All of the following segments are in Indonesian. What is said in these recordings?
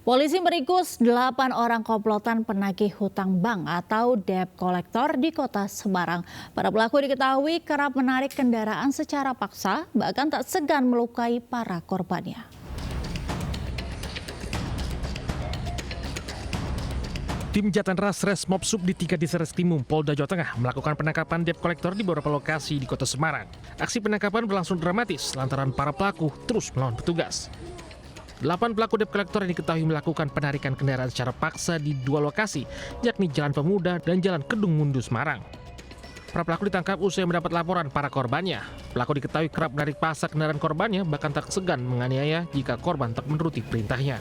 Polisi meringkus 8 orang komplotan penagih hutang bank atau debt collector di kota Semarang. Para pelaku diketahui kerap menarik kendaraan secara paksa, bahkan tak segan melukai para korbannya. Tim Jatanras Resmob Subdit 3 di Ditreskrimum Polda Jawa Tengah melakukan penangkapan debt collector di beberapa lokasi di kota Semarang. Aksi penangkapan berlangsung dramatis lantaran para pelaku terus melawan petugas. 8 pelaku debt collector yang diketahui melakukan penarikan kendaraan secara paksa di 2 lokasi, yakni Jalan Pemuda dan Jalan Kedung Mundu Semarang. Para pelaku ditangkap usai mendapat laporan para korbannya. Pelaku diketahui kerap menarik paksa kendaraan korbannya, bahkan tak segan menganiaya jika korban tak menuruti perintahnya.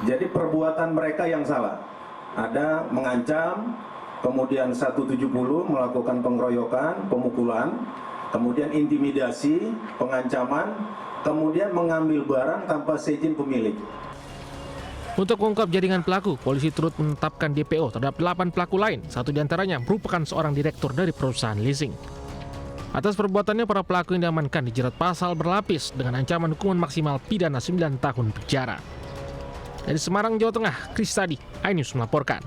Jadi perbuatan mereka yang salah, ada mengancam, kemudian 170 melakukan pengeroyokan, pemukulan, kemudian intimidasi, pengancaman, kemudian mengambil barang tanpa seizin pemilik. Untuk mengungkap jaringan pelaku, polisi turut menetapkan DPO terhadap 8 pelaku lain. Satu diantaranya merupakan seorang direktur dari perusahaan leasing. Atas perbuatannya, para pelaku yang diamankan dijerat pasal berlapis dengan ancaman hukuman maksimal pidana 9 tahun penjara. Dari Semarang, Jawa Tengah, Kristadi, iNews melaporkan.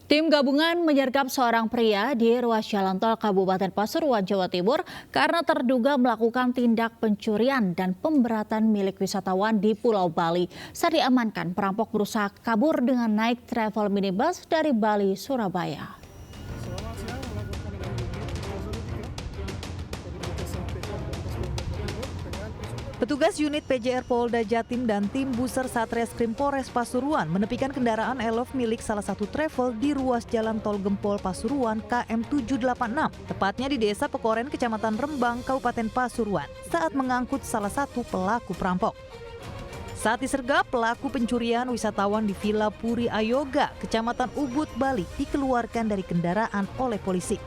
Tim gabungan menyergap seorang pria di ruas jalan tol Kabupaten Pasuruan, Jawa Timur karena terduga melakukan tindak pencurian dan pemberatan milik wisatawan di Pulau Bali. Saat diamankan, perampok berusaha kabur dengan naik travel minibus dari Bali, Surabaya. Petugas unit PJR Polda Jatim dan tim Buser Satreskrim Polres Pasuruan menepikan kendaraan Elof milik salah satu travel di ruas jalan tol Gempol Pasuruan KM 786, tepatnya di Desa Pekoren, Kecamatan Rembang, Kabupaten Pasuruan, saat mengangkut salah satu pelaku perampok. Saat disergap, pelaku pencurian wisatawan di Villa Puri Ayoga, Kecamatan Ubud, Bali, dikeluarkan dari kendaraan oleh polisi.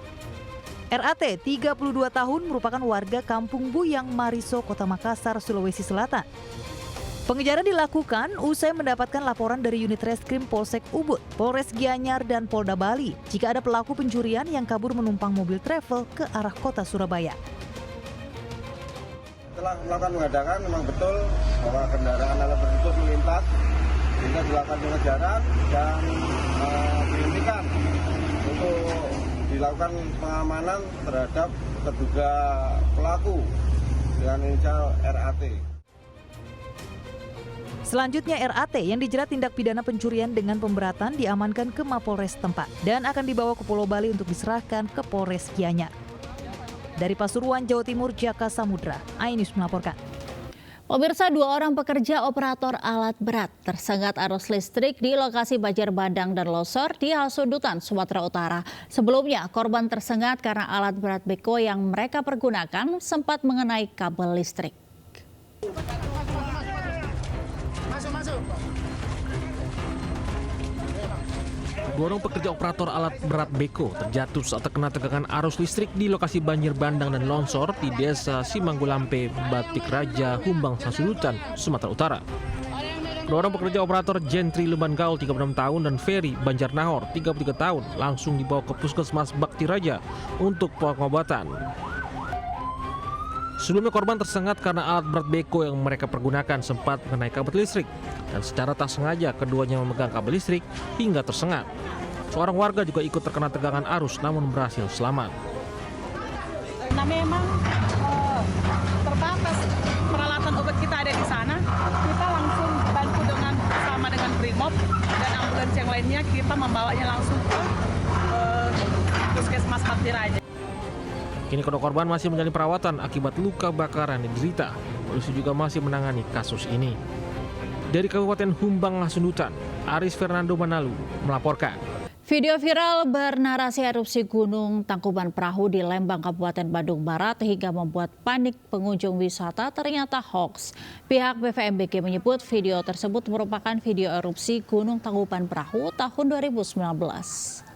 RAT, 32 tahun, merupakan warga Kampung Buyang, Mariso, Kota Makassar, Sulawesi Selatan. Pengejaran dilakukan usai mendapatkan laporan dari unit reskrim Polsek Ubud, Polres Gianyar, dan Polda Bali jika ada pelaku pencurian yang kabur menumpang mobil travel ke arah kota Surabaya. Setelah melakukan penggeledahan, memang betul bahwa kendaraan alat tersebut melintas, sehingga dilakukan pengejaran dan dihentikan untuk dilakukan pengamanan terhadap terduga pelaku dengan inisial RAT. Selanjutnya RAT yang dijerat tindak pidana pencurian dengan pemberatan diamankan ke Mapolres tempat dan akan dibawa ke Pulau Bali untuk diserahkan ke Polres Gianyar. Dari Pasuruan, Jawa Timur, Jaka Samudra, iNews melaporkan. Pemirsa, 2 orang pekerja operator alat berat tersengat arus listrik di lokasi banjir bandang dan longsor di Hasundutan, Sumatera Utara. Sebelumnya, korban tersengat karena alat berat beko yang mereka pergunakan sempat mengenai kabel listrik. Dua orang pekerja operator alat berat beko terjatuh saat terkena tegangan arus listrik di lokasi banjir bandang dan longsor di Desa Simanggulampe, Batik Raja, Humbang, Hasundutan, Sumatera Utara. Dua orang pekerja operator Gentry Lumban Gaul 36 tahun dan Ferry Banjarnahor 33 tahun langsung dibawa ke Puskesmas Bakti Raja untuk pengobatan. Sebelumnya korban tersengat karena alat berat beko yang mereka pergunakan sempat mengenai kabel listrik dan secara tak sengaja keduanya memegang kabel listrik hingga tersengat. Seorang warga juga ikut terkena tegangan arus namun berhasil selamat. Nah memang terbatas peralatan obat kita ada di sana, kita langsung bantu sama dengan Brimob dan ambulans yang lainnya, kita membawanya langsung ke Puskesmas Bakti Raja. Kini kedua korban masih menjalani perawatan akibat luka bakaran yang diderita. Polisi juga masih menangani kasus ini. Dari Kabupaten Humbang, Hasundutan, Aris Fernando Manalu melaporkan. Video viral bernarasi erupsi Gunung Tangkuban Perahu di Lembang, Kabupaten Bandung Barat hingga membuat panik pengunjung wisata ternyata hoax. Pihak BVMBG menyebut video tersebut merupakan video erupsi Gunung Tangkuban Perahu tahun 2019.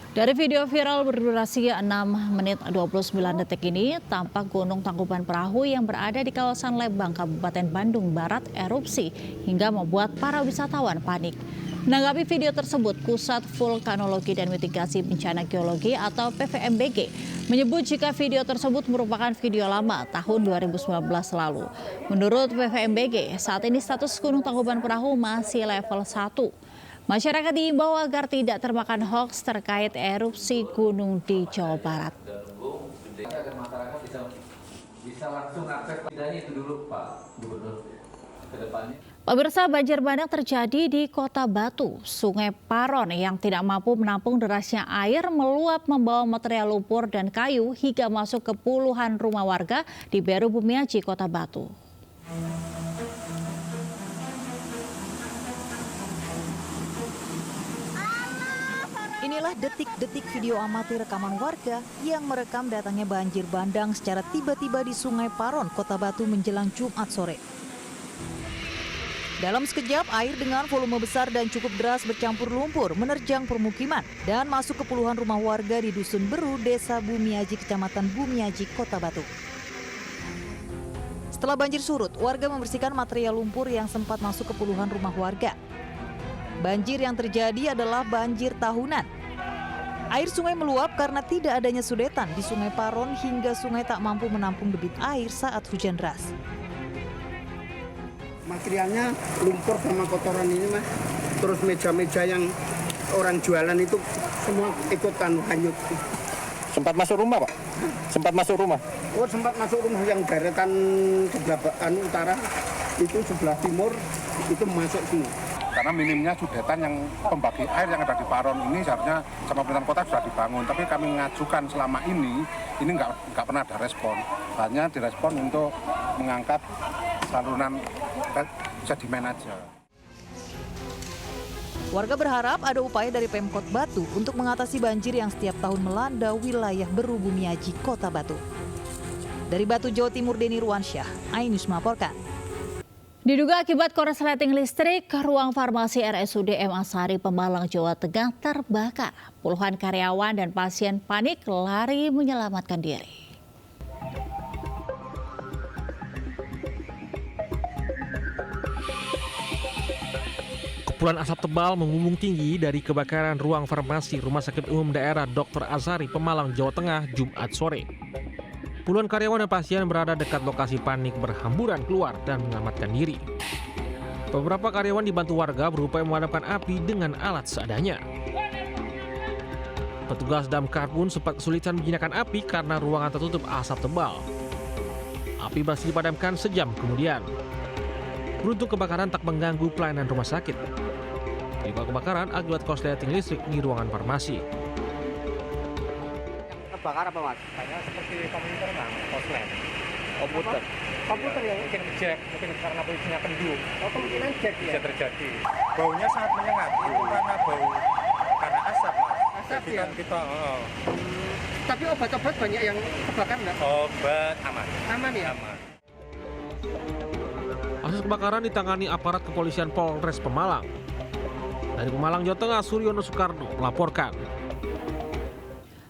Dari video viral berdurasi 6 menit 29 detik ini, tampak Gunung Tangkuban Perahu yang berada di kawasan Lembang, Kabupaten Bandung Barat erupsi hingga membuat para wisatawan panik. Menanggapi video tersebut, Pusat Vulkanologi dan Mitigasi Bencana Geologi atau PVMBG menyebut jika video tersebut merupakan video lama tahun 2019 lalu. Menurut PVMBG, saat ini status Gunung Tangkuban Perahu masih level 1. Masyarakat diimbau agar tidak termakan hoaks terkait erupsi gunung di Jawa Barat. Bisa langsung akses lidahnya itu dulu Pak Gubernur ke depannya. Pemirsa, banjir bandang terjadi di Kota Batu. Sungai Paron yang tidak mampu menampung derasnya air meluap membawa material lumpur dan kayu hingga masuk ke puluhan rumah warga di Beru Bumiaji, Kota Batu. Inilah detik-detik video amatir rekaman warga yang merekam datangnya banjir bandang secara tiba-tiba di Sungai Paron, Kota Batu menjelang Jumat sore. Dalam sekejap, air dengan volume besar dan cukup deras bercampur lumpur menerjang permukiman dan masuk ke puluhan rumah warga di Dusun Beru, Desa Bumiaji, Kecamatan Bumiaji, Kota Batu. Setelah banjir surut, warga membersihkan material lumpur yang sempat masuk ke puluhan rumah warga. Banjir yang terjadi adalah banjir tahunan. Air sungai meluap karena tidak adanya sudetan di Sungai Paron hingga sungai tak mampu menampung debit air saat hujan deras. Materialnya lumpur sama kotoran ini Mas. Terus meja-meja yang orang jualan itu semua ikutan hanyut. Sempat masuk rumah Pak? Sempat masuk rumah? Oh sempat masuk rumah yang deretan sebelah utara itu sebelah timur itu masuk semua. Karena minimnya sudetan yang pembagi air yang ada di Paron ini seharusnya sama pemerintah kota sudah dibangun. Tapi kami mengajukan selama ini nggak pernah ada respon. Hanya direspon untuk mengangkat saluran sedimen aja. Warga berharap ada upaya dari Pemkot Batu untuk mengatasi banjir yang setiap tahun melanda wilayah Beru Bumiaji, Kota Batu. Dari Batu, Jawa Timur, Denny Ruansyah, iNews melaporkan. Diduga akibat korsleting listrik, ruang farmasi RSUD M. Asari Pemalang, Jawa Tengah terbakar. Puluhan karyawan dan pasien panik lari menyelamatkan diri. Kepulan asap tebal membumbung tinggi dari kebakaran ruang farmasi Rumah Sakit Umum Daerah Dr. Azhari Pemalang, Jawa Tengah, Jumat sore. Puluhan karyawan dan pasien berada dekat lokasi panik berhamburan keluar dan menyelamatkan diri. Beberapa karyawan dibantu warga berupaya memadamkan api dengan alat seadanya. Petugas damkar pun sempat kesulitan menjinakkan api karena ruangan tertutup asap tebal. Api berhasil dipadamkan sejam kemudian. Beruntung kebakaran tak mengganggu pelayanan rumah sakit. Penyebab kebakaran akibat korsleting listrik di ruangan farmasi. Terbakar apa Mas? Kayaknya seperti komputer Bang, korslet. Komputer. Komputer yang mungkin jack, mungkin karena posisinya kendu. Oh kemungkinan jack ya? Bisa terjadi. Baunya sangat menyengat, itu karena karena asap Mas. Asap jadi ya? kan kita, Tapi obat-obat banyak yang terbakar nggak? obat aman. Aman ya? Aman. Kasus kebakaran ditangani aparat kepolisian Polres Pemalang. Dari Pemalang, Jawa Tengah, Suryono Soekarno melaporkan.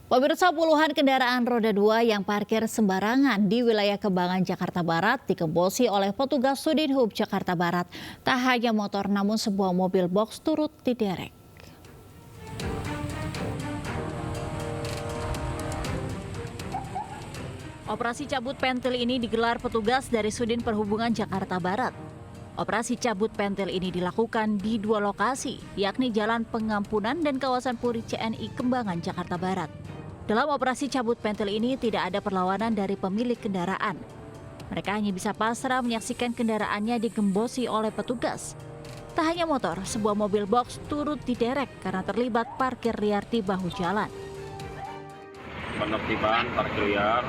Pemirsa, puluhan kendaraan roda 2 yang parkir sembarangan di wilayah Kembangan, Jakarta Barat digembosi oleh petugas Sudinhub Jakarta Barat. Tak hanya motor, namun sebuah mobil box turut diderek. Operasi cabut pentil ini digelar petugas dari Sudin Perhubungan Jakarta Barat. Operasi cabut pentil ini dilakukan di dua lokasi, yakni Jalan Pengampunan dan kawasan Puri CNI Kembangan, Jakarta Barat. Dalam operasi cabut pentil ini tidak ada perlawanan dari pemilik kendaraan. Mereka hanya bisa pasrah menyaksikan kendaraannya digembosi oleh petugas. Tak hanya motor, sebuah mobil box turut diderek karena terlibat parkir liar di bahu jalan. Penertiban parkir liar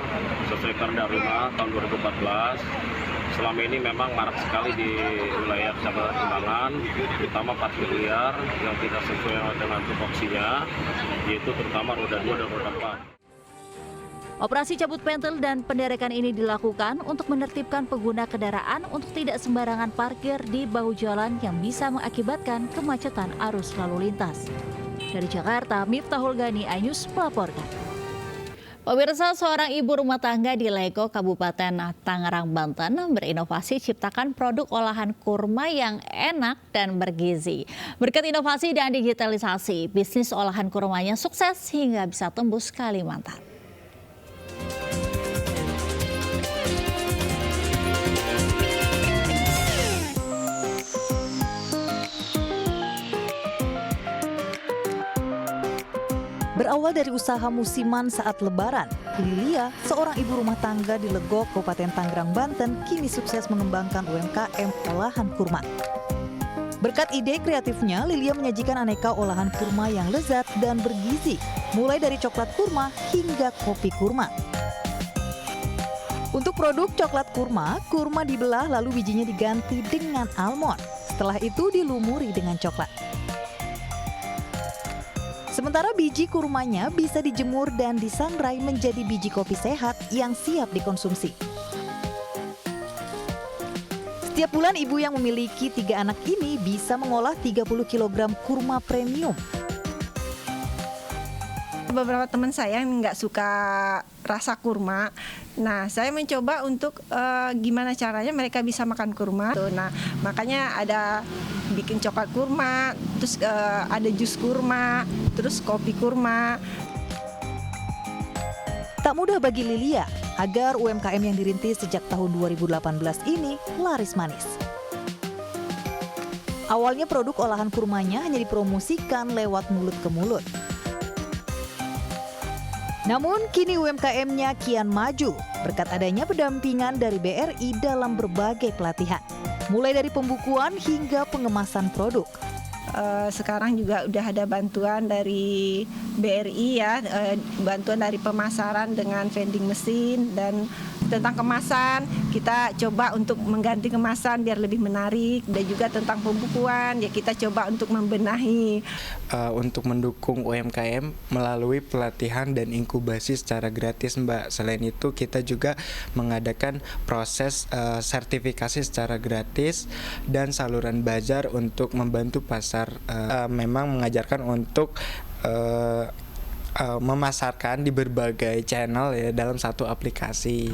sesuai Perda 5 tahun 2014. Selama ini memang marak sekali di wilayah Kecamatan Kembangan, terutama parkir liar yang tidak sesuai dengan tupoksinya, yaitu terutama roda 2 dan roda 4. Operasi cabut pentil dan penderekan ini dilakukan untuk menertibkan pengguna kendaraan untuk tidak sembarangan parkir di bahu jalan yang bisa mengakibatkan kemacetan arus lalu lintas. Dari Jakarta, Miftahul Gani, iNews melaporkan. Pemirsa, seorang ibu rumah tangga di Lego, Kabupaten Tangerang, Banten berinovasi ciptakan produk olahan kurma yang enak dan bergizi. Berkat inovasi dan digitalisasi, bisnis olahan kurmanya sukses hingga bisa tembus Kalimantan. Berawal dari usaha musiman saat Lebaran, Lilia, seorang ibu rumah tangga di Legok, Kabupaten Tangerang, Banten, kini sukses mengembangkan UMKM olahan kurma. Berkat ide kreatifnya, Lilia menyajikan aneka olahan kurma yang lezat dan bergizi, mulai dari coklat kurma hingga kopi kurma. Untuk produk coklat kurma, kurma dibelah lalu bijinya diganti dengan almond. Setelah itu dilumuri dengan coklat. Sementara biji kurmanya bisa dijemur dan disangrai menjadi biji kopi sehat yang siap dikonsumsi. Setiap bulan ibu yang memiliki 3 anak ini bisa mengolah 30 kg kurma premium. Beberapa teman saya yang nggak suka rasa kurma, nah saya mencoba untuk gimana caranya mereka bisa makan kurma. Nah makanya ada bikin coklat kurma, terus ada jus kurma, terus kopi kurma. Tak mudah bagi Lilia agar UMKM yang dirintis sejak tahun 2018 ini laris manis. Awalnya produk olahan kurmanya hanya dipromosikan lewat mulut ke mulut. Namun kini UMKM-nya kian maju berkat adanya pendampingan dari BRI dalam berbagai pelatihan, mulai dari pembukuan hingga pengemasan produk. Sekarang juga udah ada bantuan dari BRI ya, bantuan dari pemasaran dengan vending mesin, dan tentang kemasan kita coba untuk mengganti kemasan biar lebih menarik, dan juga tentang pembukuan ya kita coba untuk membenahi. Untuk mendukung UMKM melalui pelatihan dan inkubasi secara gratis, Mbak. Selain itu kita juga mengadakan proses sertifikasi secara gratis dan saluran bazar untuk membantu pasar. Memang mengajarkan untuk memasarkan di berbagai channel ya dalam satu aplikasi.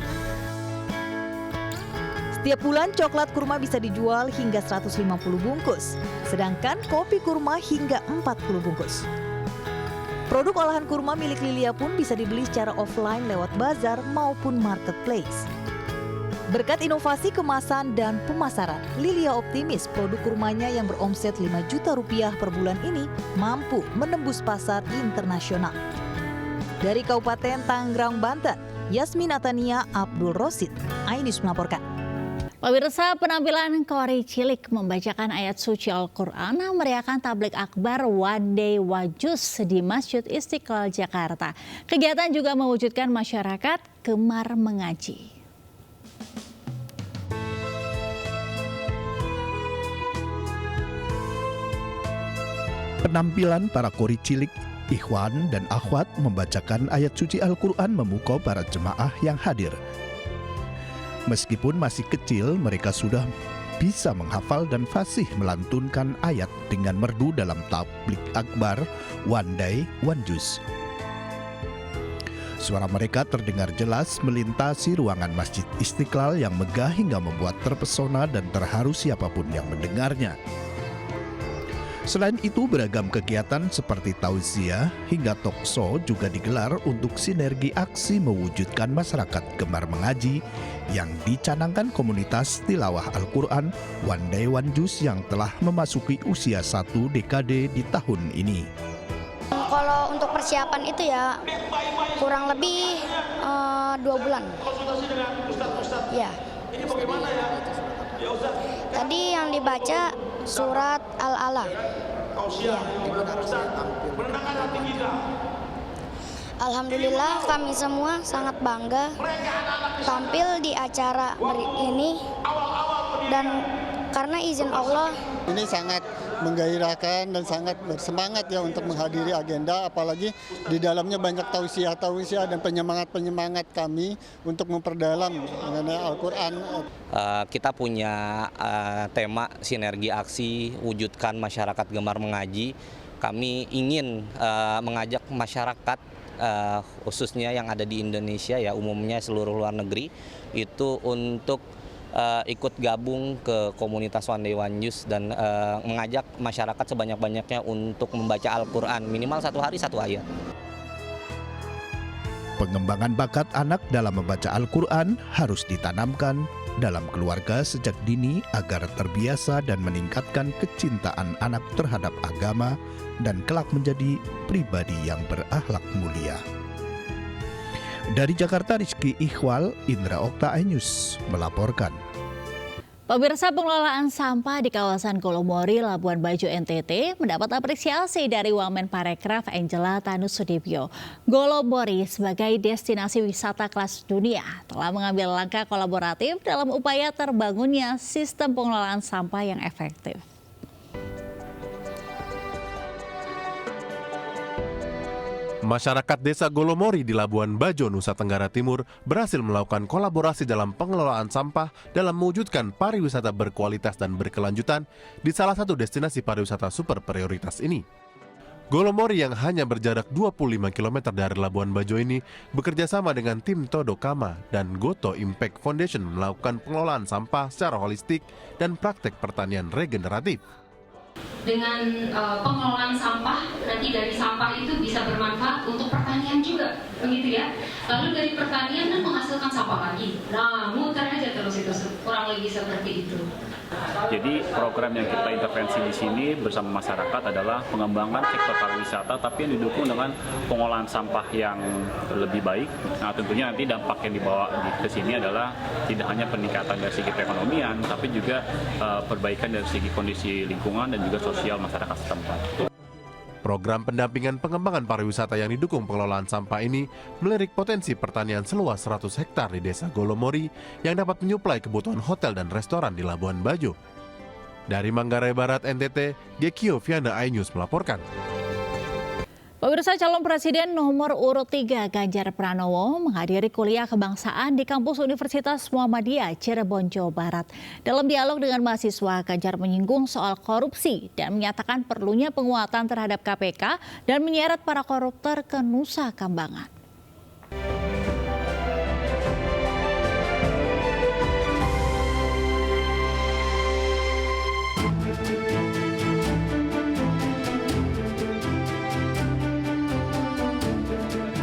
Setiap bulan coklat kurma bisa dijual hingga 150 bungkus, sedangkan kopi kurma hingga 40 bungkus. Produk olahan kurma milik Lilia pun bisa dibeli secara offline lewat bazar maupun marketplace. Berkat inovasi kemasan dan pemasaran, Lilia optimis produk kurmanya yang beromset 5 juta rupiah per bulan ini mampu menembus pasar internasional. Dari Kabupaten Tangerang, Banten, Yasmin Atania, Abdul Rosid, iNews melaporkan. Pemirsa, penampilan Kori Cilik membacakan ayat suci Al-Quran meriahkan tablik akbar One Day Wajus di Masjid Istiqlal, Jakarta. Kegiatan juga mewujudkan masyarakat gemar mengaji. Penampilan para Kori Cilik, ikhwan dan akhwat membacakan ayat suci Al-Quran memukau para jemaah yang hadir. Meskipun masih kecil, mereka sudah bisa menghafal dan fasih melantunkan ayat dengan merdu dalam tablik akbar One Day One Juz. Suara mereka terdengar jelas melintasi ruangan Masjid Istiqlal yang megah hingga membuat terpesona dan terharu siapapun yang mendengarnya. Selain itu, beragam kegiatan seperti tausiah hingga talkshow juga digelar untuk sinergi aksi mewujudkan masyarakat gemar mengaji yang dicanangkan komunitas tilawah Al-Quran One Day One Juz yang telah memasuki usia 1 dekade di tahun ini. Kalau untuk persiapan itu ya kurang lebih 2 bulan. Ya. Tadi yang dibaca surat Al-Alaq. Ya. Alhamdulillah kami semua sangat bangga tampil di acara ini, dan karena izin Allah. Ini sangat menggairahkan dan sangat bersemangat ya untuk menghadiri agenda, apalagi di dalamnya banyak tausiah dan penyemangat kami untuk memperdalam mengenai Al-Quran. Kita punya tema sinergi aksi wujudkan masyarakat gemar mengaji. Kami ingin mengajak masyarakat khususnya yang ada di Indonesia ya, umumnya seluruh luar negeri, itu untuk ikut gabung ke komunitas One Day One News dan mengajak masyarakat sebanyak-banyaknya untuk membaca Al-Quran, minimal 1 hari 1 ayat. Pengembangan bakat anak dalam membaca Al-Quran harus ditanamkan dalam keluarga sejak dini agar terbiasa dan meningkatkan kecintaan anak terhadap agama dan kelak menjadi pribadi yang berakhlak mulia. Dari Jakarta, Rizky Ikhwal, Indra Okta, iNews melaporkan. Pemirsa, pengelolaan sampah di kawasan Golomori, Labuan Bajo, NTT mendapat apresiasi dari Wamen Parekraf Angela Tanus Sudibyo. Golomori sebagai destinasi wisata kelas dunia telah mengambil langkah kolaboratif dalam upaya terbangunnya sistem pengelolaan sampah yang efektif. Masyarakat Desa Golomori di Labuan Bajo, Nusa Tenggara Timur berhasil melakukan kolaborasi dalam pengelolaan sampah dalam mewujudkan pariwisata berkualitas dan berkelanjutan di salah satu destinasi pariwisata super prioritas ini. Golomori yang hanya berjarak 25 km dari Labuan Bajo ini bekerja sama dengan tim Todo Kama dan Goto Impact Foundation melakukan pengelolaan sampah secara holistik dan praktek pertanian regeneratif. Dengan pengelolaan sampah, nanti dari sampah itu bisa bermanfaat untuk pertanian juga, begitu ya. Lalu dari pertanian kan menghasilkan sampah lagi. Nah, muter aja terus itu, kurang lebih seperti itu. Jadi program yang kita intervensi di sini bersama masyarakat adalah pengembangan sektor pariwisata, tapi yang didukung dengan pengolahan sampah yang lebih baik. Nah, tentunya nanti dampak yang dibawa ke sini adalah tidak hanya peningkatan dari segi perekonomian, tapi juga perbaikan dari segi kondisi lingkungan dan juga sosial masyarakat setempat. Program pendampingan pengembangan pariwisata yang didukung pengelolaan sampah ini melirik potensi pertanian seluas 100 hektar di Desa Golomori yang dapat menyuplai kebutuhan hotel dan restoran di Labuan Bajo. Dari Manggarai Barat, NTT, Gekio Viana, iNews melaporkan. Pemirsa, calon presiden nomor urut 3 Ganjar Pranowo menghadiri kuliah kebangsaan di kampus Universitas Muhammadiyah Cirebon, Jawa Barat. Dalam dialog dengan mahasiswa, Ganjar menyinggung soal korupsi dan menyatakan perlunya penguatan terhadap KPK dan menyeret para koruptor ke Nusa Kambangan.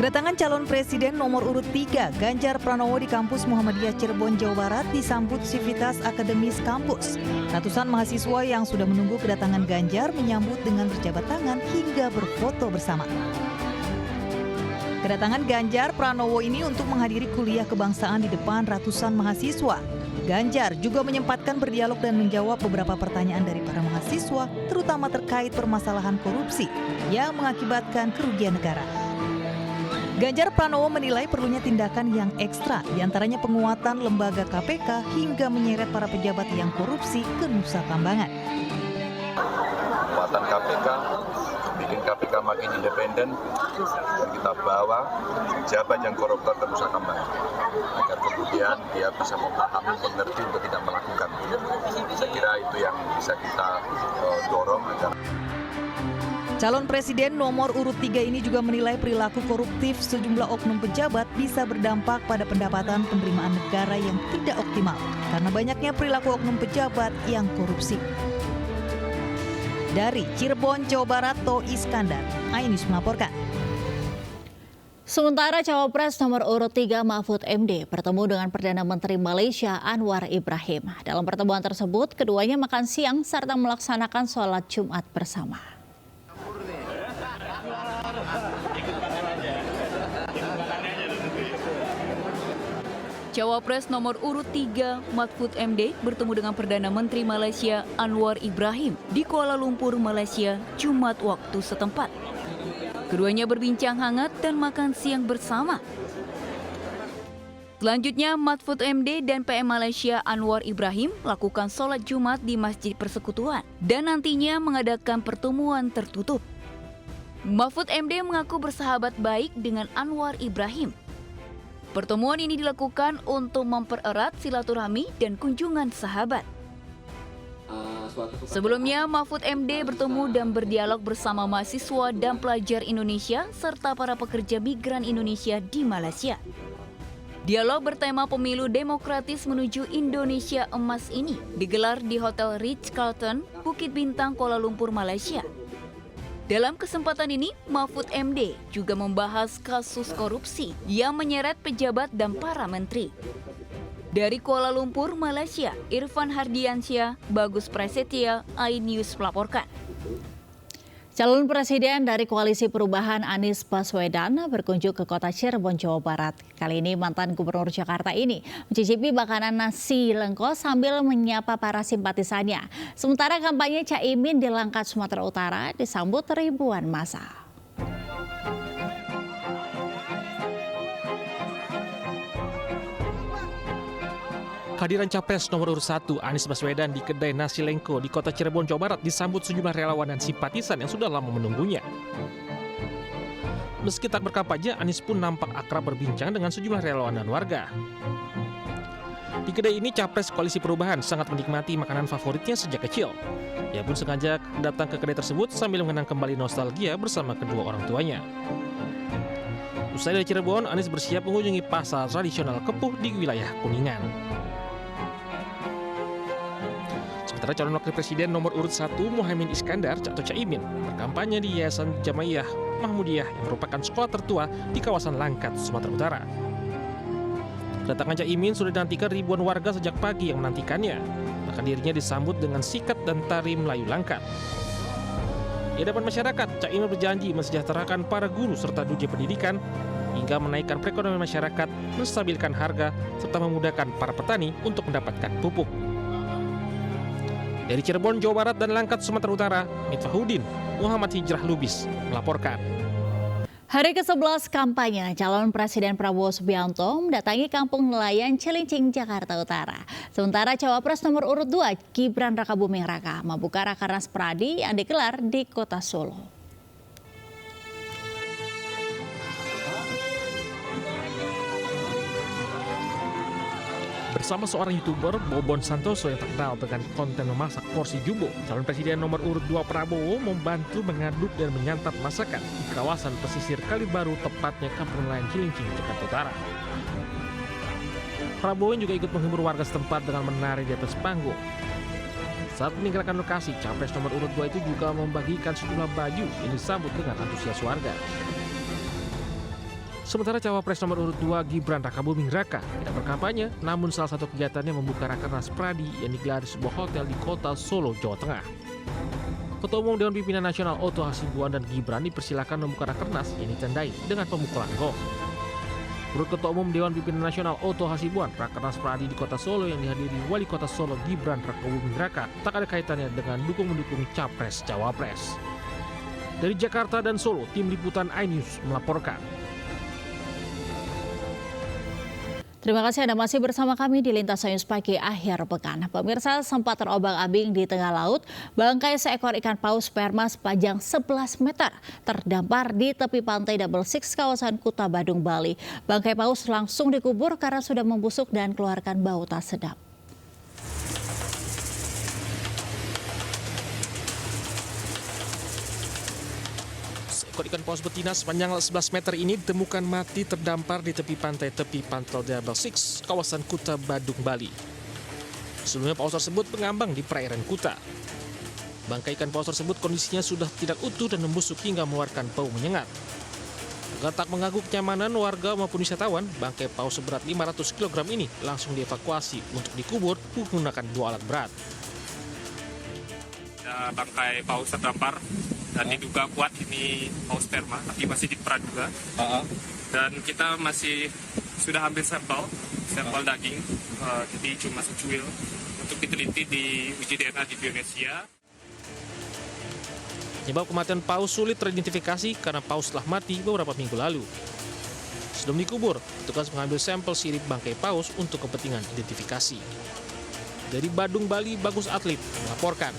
Kedatangan calon presiden nomor urut 3 Ganjar Pranowo di kampus Muhammadiyah Cirebon, Jawa Barat disambut sivitas akademis kampus. Ratusan mahasiswa yang sudah menunggu kedatangan Ganjar menyambut dengan berjabat tangan hingga berfoto bersama. Kedatangan Ganjar Pranowo ini untuk menghadiri kuliah kebangsaan di depan ratusan mahasiswa. Ganjar juga menyempatkan berdialog dan menjawab beberapa pertanyaan dari para mahasiswa, terutama terkait permasalahan korupsi yang mengakibatkan kerugian negara. Ganjar Pranowo menilai perlunya tindakan yang ekstra, diantaranya penguatan lembaga KPK hingga menyeret para pejabat yang korupsi ke Nusa Kambangan. Penguatan KPK, bikin KPK makin independen, dan kita bawa pejabat yang koruptor ke Nusa Kambangan, agar kemudian dia bisa memahami, mengerti untuk tidak melakukan. Saya kira itu yang bisa kita dorong agar. Calon presiden nomor urut 3 ini juga menilai perilaku koruptif sejumlah oknum pejabat bisa berdampak pada pendapatan penerimaan negara yang tidak optimal karena banyaknya perilaku oknum pejabat yang korupsi. Dari Cirebon, Jawa Barat, To Iskandar, iNews melaporkan. Sementara Cawapres nomor urut 3 Mahfud MD bertemu dengan Perdana Menteri Malaysia Anwar Ibrahim. Dalam pertemuan tersebut, keduanya makan siang serta melaksanakan sholat Jumat bersama. Cawapres nomor urut 3 Mahfud MD bertemu dengan Perdana Menteri Malaysia Anwar Ibrahim di Kuala Lumpur, Malaysia, Jumat waktu setempat. Keduanya berbincang hangat dan makan siang bersama. Selanjutnya, Mahfud MD dan PM Malaysia Anwar Ibrahim lakukan sholat Jumat di Masjid Persekutuan dan nantinya mengadakan pertemuan tertutup. Mahfud MD mengaku bersahabat baik dengan Anwar Ibrahim. Pertemuan ini dilakukan untuk mempererat silaturahmi dan kunjungan sahabat. Sebelumnya, Mahfud MD bertemu dan berdialog bersama mahasiswa dan pelajar Indonesia serta para pekerja migran Indonesia di Malaysia. Dialog bertema pemilu demokratis menuju Indonesia Emas ini digelar di Hotel Ritz-Carlton, Bukit Bintang, Kuala Lumpur, Malaysia. Dalam kesempatan ini, Mahfud MD juga membahas kasus korupsi yang menyeret pejabat dan para menteri. Dari Kuala Lumpur, Malaysia, Irfan Hardiansyah, Bagus Prasetya, iNews melaporkan. Calon Presiden dari Koalisi Perubahan Anies Baswedan berkunjung ke kota Cirebon, Jawa Barat. Kali ini mantan Gubernur Jakarta ini mencicipi makanan nasi lengko sambil menyapa para simpatisannya. Sementara kampanye Caimin di Langkat, Sumatera Utara disambut ribuan massa. Kehadiran Capres nomor urut 1 Anies Baswedan di kedai nasi lengko di kota Cirebon, Jawa Barat disambut sejumlah relawan dan simpatisan yang sudah lama menunggunya. Meski tak berkampanye, Anies pun nampak akrab berbincang dengan sejumlah relawan dan warga. Di kedai ini, Capres Koalisi Perubahan sangat menikmati makanan favoritnya sejak kecil. Ia pun sengaja datang ke kedai tersebut sambil mengenang kembali nostalgia bersama kedua orang tuanya. Usai dari Cirebon, Anies bersiap mengunjungi pasar tradisional Kepuh di wilayah Kuningan. Sementara calon wakil presiden nomor urut 1 Muhaimin Iskandar atau Caimin berkampanye di Yayasan Jamaiyah Mahmudiyah yang merupakan sekolah tertua di kawasan Langkat, Sumatera Utara. Kedatangan Caimin sudah dinantikan ribuan warga sejak pagi yang menantikannya. Bahkan dirinya disambut dengan sikat dan tari Melayu Langkat. Di hadapan masyarakat, Caimin berjanji mensejahterakan para guru serta dunia pendidikan hingga menaikkan perekonomian masyarakat, menstabilkan harga, serta memudahkan para petani untuk mendapatkan pupuk. Dari Cirebon, Jawa Barat dan Langkat, Sumatera Utara, Mitfahuddin, Muhammad Hijrah Lubis melaporkan. Hari ke-11 kampanye, calon Presiden Prabowo Subianto mendatangi Kampung Nelayan Cilincing, Jakarta Utara. Sementara Cawapres nomor urut 2 Gibran Rakabuming Raka membuka Rakernas Pradi yang digelar di Kota Solo. Bersama seorang YouTuber, Bobon Santoso yang terkenal dengan konten memasak porsi jumbo, calon presiden nomor urut 2 Prabowo membantu mengaduk dan menyantap masakan di kawasan pesisir Kalibaru, tepatnya Kampung Nelayan Cilincing, Jakarta Utara. Prabowo juga ikut menghibur warga setempat dengan menari di atas panggung. Saat meninggalkan lokasi, capres nomor urut 2 itu juga membagikan sejumlah baju yang disambut dengan antusias warga. Sementara cawapres nomor urut 2 Gibran Rakabuming Raka tidak berkampanye, namun salah satu kegiatannya membuka Rakernas Pradi yang digelar di sebuah hotel di kota Solo, Jawa Tengah. Ketua Umum Dewan Pimpinan Nasional Otto Hasibuan dan Gibran dipersilakan membuka Rakernas yang ditandai dengan pemukulan gong. Menurut Ketua Umum Dewan Pimpinan Nasional Otto Hasibuan, Rakernas Pradi di kota Solo yang dihadiri Wali Kota Solo Gibran Rakabuming Raka tak ada kaitannya dengan dukung-mendukung capres-cawapres. Dari Jakarta dan Solo, tim liputan iNews melaporkan. Terima kasih Anda masih bersama kami di Lintas News Pagi akhir pekan. Pemirsa, sempat terobang-ambing di tengah laut, bangkai seekor ikan paus sperma sepanjang 11 meter terdampar di tepi pantai Double Six kawasan Kuta Badung, Bali. Bangkai paus langsung dikubur karena sudah membusuk dan keluarkan bau tak sedap. Seekor ikan paus betina sepanjang 11 meter ini ditemukan mati terdampar di tepi pantai Double Six, kawasan Kuta Badung, Bali. Sebelumnya paus tersebut mengambang di perairan Kuta. Bangkai ikan paus tersebut kondisinya sudah tidak utuh dan membusuk hingga mengeluarkan bau menyengat. Agar tak mengganggu kenyamanan warga maupun wisatawan, bangkai paus seberat 500 kg ini langsung dievakuasi untuk dikubur menggunakan 2 alat berat. Bangkai paus terdampar dan diduga kuat ini paus sperma, tapi masih diperan juga. Dan kita masih sudah ambil sampel daging, jadi cuma secuil untuk diteliti di uji DNA di Indonesia. Penyebab kematian paus sulit teridentifikasi karena paus telah mati beberapa minggu lalu. Sebelum dikubur, petugas mengambil sampel sirip bangkai paus untuk kepentingan identifikasi. Dari Badung, Bali, Bagus Atlet melaporkan.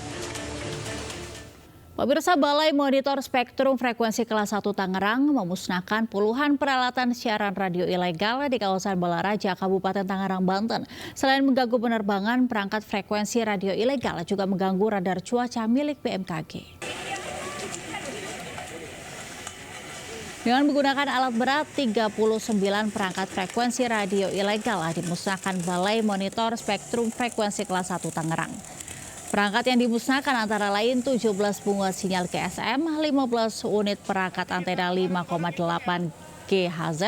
Pemirsa, Balai Monitor Spektrum Frekuensi Kelas 1 Tangerang memusnahkan puluhan peralatan siaran radio ilegal di kawasan Balaraja, Kabupaten Tangerang, Banten. Selain mengganggu penerbangan, perangkat frekuensi radio ilegal juga mengganggu radar cuaca milik BMKG. Dengan menggunakan alat berat, 39 perangkat frekuensi radio ilegal dimusnahkan Balai Monitor Spektrum Frekuensi Kelas 1 Tangerang. Perangkat yang dimusnahkan antara lain 17 bunga sinyal GSM, 15 unit perangkat antena 5,8 GHz,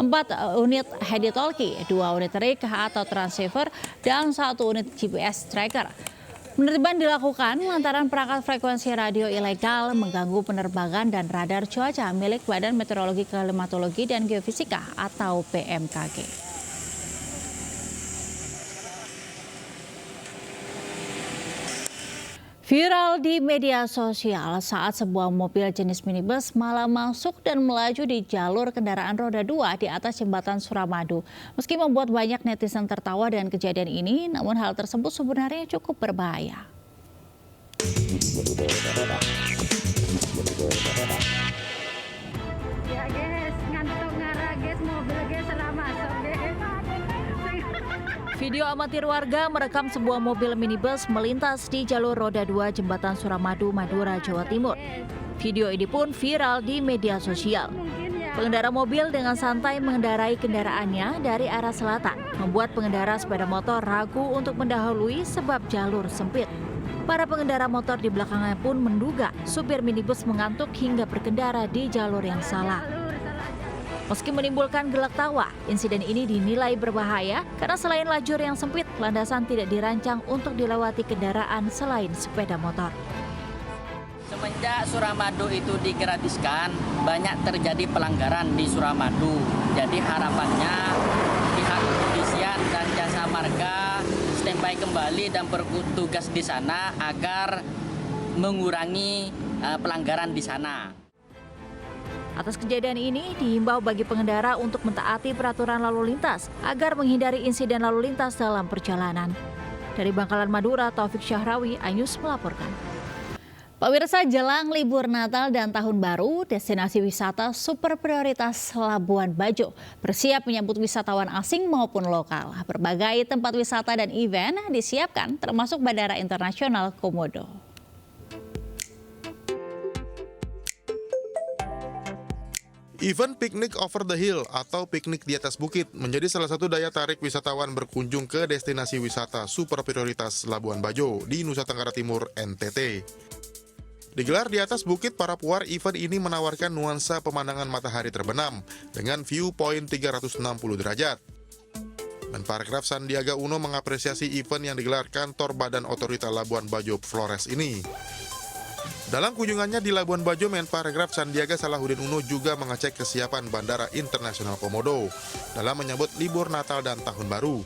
4 unit handy-talkie, 2 unit RIC atau transceiver, dan 1 unit GPS tracker. Penertiban dilakukan lantaran perangkat frekuensi radio ilegal mengganggu penerbangan dan radar cuaca milik Badan Meteorologi, Klimatologi, dan Geofisika atau BMKG. Viral di media sosial saat sebuah mobil jenis minibus malah masuk dan melaju di jalur kendaraan roda 2 di atas jembatan Suramadu. Meski membuat banyak netizen tertawa dengan kejadian ini, namun hal tersebut sebenarnya cukup berbahaya. Ya guys, ngantuk ngarah guys, mobil guys salah masuk guys. Video amatir warga merekam sebuah mobil minibus melintas di jalur roda 2 jembatan Suramadu, Madura, Jawa Timur. Video ini pun viral di media sosial. Pengendara mobil dengan santai mengendarai kendaraannya dari arah selatan, membuat pengendara sepeda motor ragu untuk mendahului sebab jalur sempit. Para pengendara motor di belakangnya pun menduga supir minibus mengantuk hingga berkendara di jalur yang salah. Meski menimbulkan gelak tawa, insiden ini dinilai berbahaya karena selain lajur yang sempit, landasan tidak dirancang untuk dilewati kendaraan selain sepeda motor. Semenjak Suramadu itu digratiskan, banyak terjadi pelanggaran di Suramadu. Jadi harapannya pihak kepolisian dan jasa marga standby kembali dan bertugas di sana agar mengurangi pelanggaran di sana. Atas kejadian ini, dihimbau bagi pengendara untuk mentaati peraturan lalu lintas agar menghindari insiden lalu lintas dalam perjalanan. Dari Bangkalan, Madura, Taufik Syahrawi, iNews melaporkan. Pemirsa, jelang libur Natal dan Tahun Baru, destinasi wisata super prioritas Labuan Bajo bersiap menyambut wisatawan asing maupun lokal. Berbagai tempat wisata dan event disiapkan, termasuk Bandara Internasional Komodo. Event Picnic Over the Hill atau piknik di atas bukit menjadi salah satu daya tarik wisatawan berkunjung ke destinasi wisata super prioritas Labuan Bajo di Nusa Tenggara Timur, NTT. Digelar di atas bukit Parapuar, event ini menawarkan nuansa pemandangan matahari terbenam dengan viewpoint 360 derajat. Menparekraf Sandiaga Uno mengapresiasi event yang digelar kantor Badan Otorita Labuan Bajo Flores ini. Dalam kunjungannya di Labuan Bajo, Menparekraf Sandiaga Salahuddin Uno juga mengecek kesiapan Bandara Internasional Komodo dalam menyambut libur Natal dan Tahun Baru.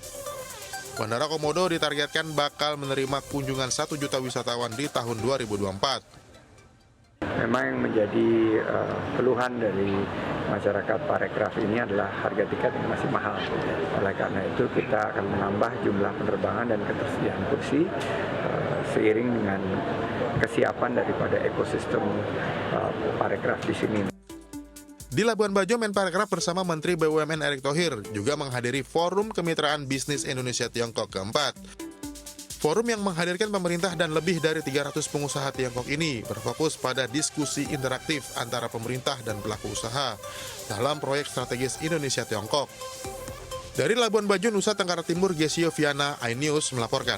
Bandara Komodo ditargetkan bakal menerima kunjungan 1 juta wisatawan di tahun 2024. Memang yang menjadi keluhan dari masyarakat Parekraf ini adalah harga tiket yang masih mahal. Oleh karena itu kita akan menambah jumlah penerbangan dan ketersediaan kursi seiring dengan kesiapan daripada ekosistem Parekraf di sini. Di Labuan Bajo, Menparekraf bersama Menteri BUMN Erick Thohir juga menghadiri Forum Kemitraan Bisnis Indonesia Tiongkok keempat. Forum yang menghadirkan pemerintah dan lebih dari 300 pengusaha Tiongkok ini berfokus pada diskusi interaktif antara pemerintah dan pelaku usaha dalam proyek strategis Indonesia-Tiongkok. Dari Labuan Bajo, Nusa Tenggara Timur, Gesio Viana, iNews melaporkan.